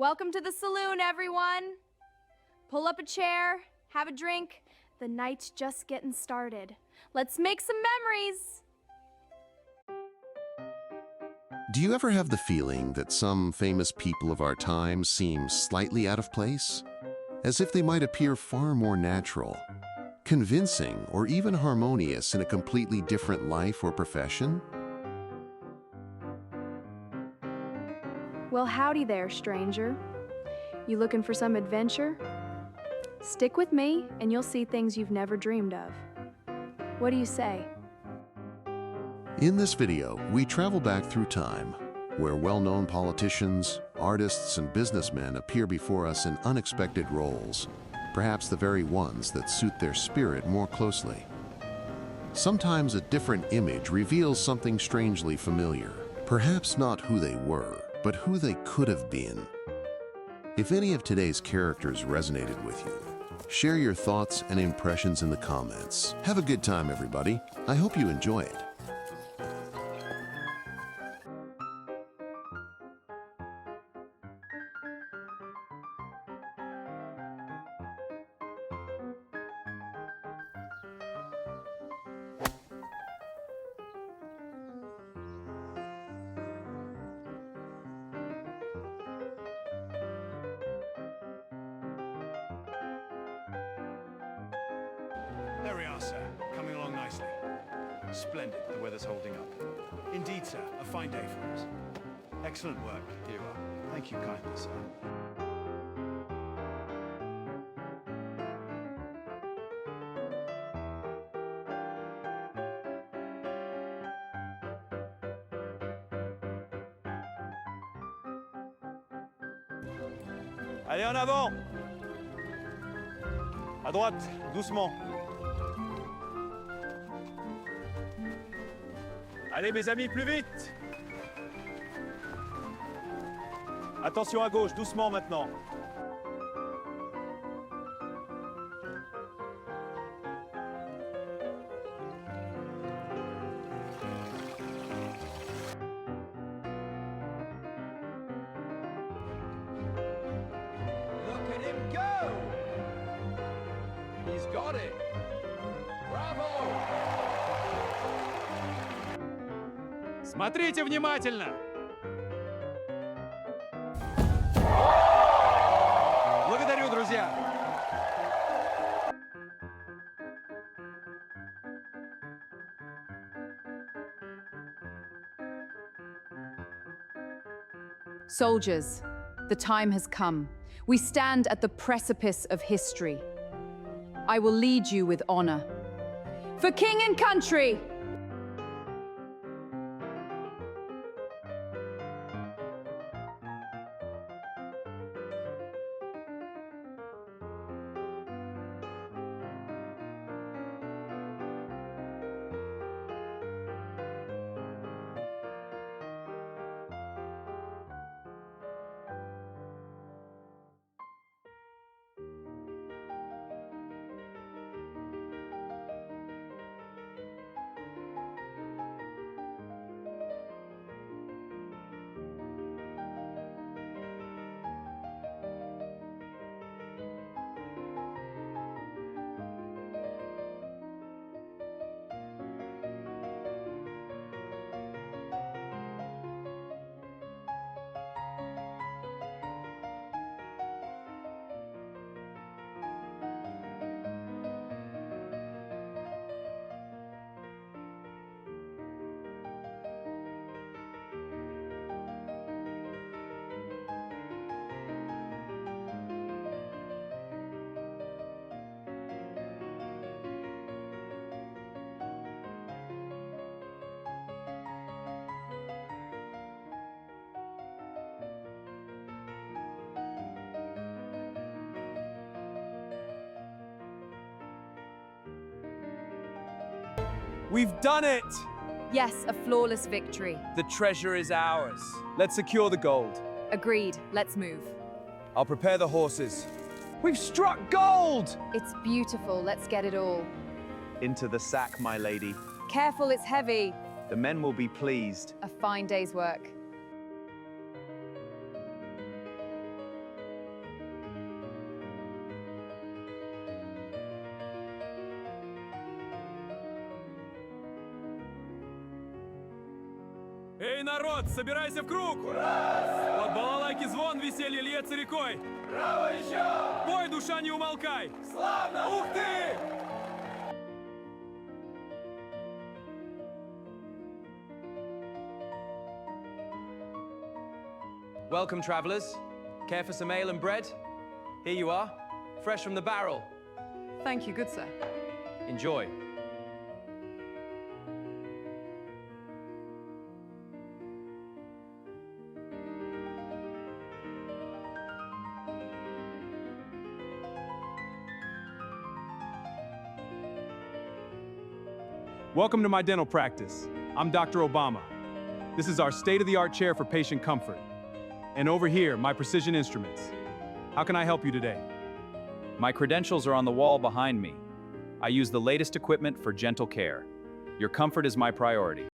Welcome to the saloon, everyone. Pull up a chair, have a drink. The night's just getting started. Let's make some memories. Do you ever have the feeling that some famous people of our time seem slightly out of place? As if they might appear far more natural, convincing, or even harmonious in a completely different life or profession? Well, howdy there, stranger. You looking for some adventure? Stick with me, and you'll see things you've never dreamed of. What do you say? In this video, we travel back through time, where well-known politicians, artists, and businessmen appear before us in unexpected roles, perhaps the very ones that suit their spirit more closely. Sometimes a different image reveals something strangely familiar, perhaps not who they were, but who they could have been. If any of today's characters resonated with you, share your thoughts and impressions in the comments. Have a good time, everybody. I hope you enjoy it. There we are, sir. Coming along nicely. Splendid, the weather's holding up. Indeed, sir, a fine day for us. Excellent work. Here you are. Thank you kindly, sir. Allez, en avant! À droite, doucement. Allez, mes amis, plus vite! Attention à gauche, doucement maintenant. Look at him go! He's got it! Bravo! Смотрите внимательно! Благодарю, друзья! Soldiers, the time has come. We stand at the precipice of history. I will lead you with honor. For king and country! We've done it! Yes, a flawless victory. The treasure is ours. Let's secure the gold. Agreed, let's move. I'll prepare the horses. We've struck gold! It's beautiful, let's get it all. Into the sack, my lady. Careful, it's heavy. The men will be pleased. A fine day's work. Эй, народ, собирайся в круг! Под балалайки звон, веселье льется рекой! Браво еще! Пой, душа, не умолкай! Славно! Ух ты! Welcome, travelers. Care for some ale and bread? Here you are, fresh from the barrel. Thank you, good sir. Enjoy. Welcome to my dental practice. I'm Dr. Obama. This is our state-of-the-art chair for patient comfort. And over here, my precision instruments. How can I help you today? My credentials are on the wall behind me. I use the latest equipment for gentle care. Your comfort is my priority.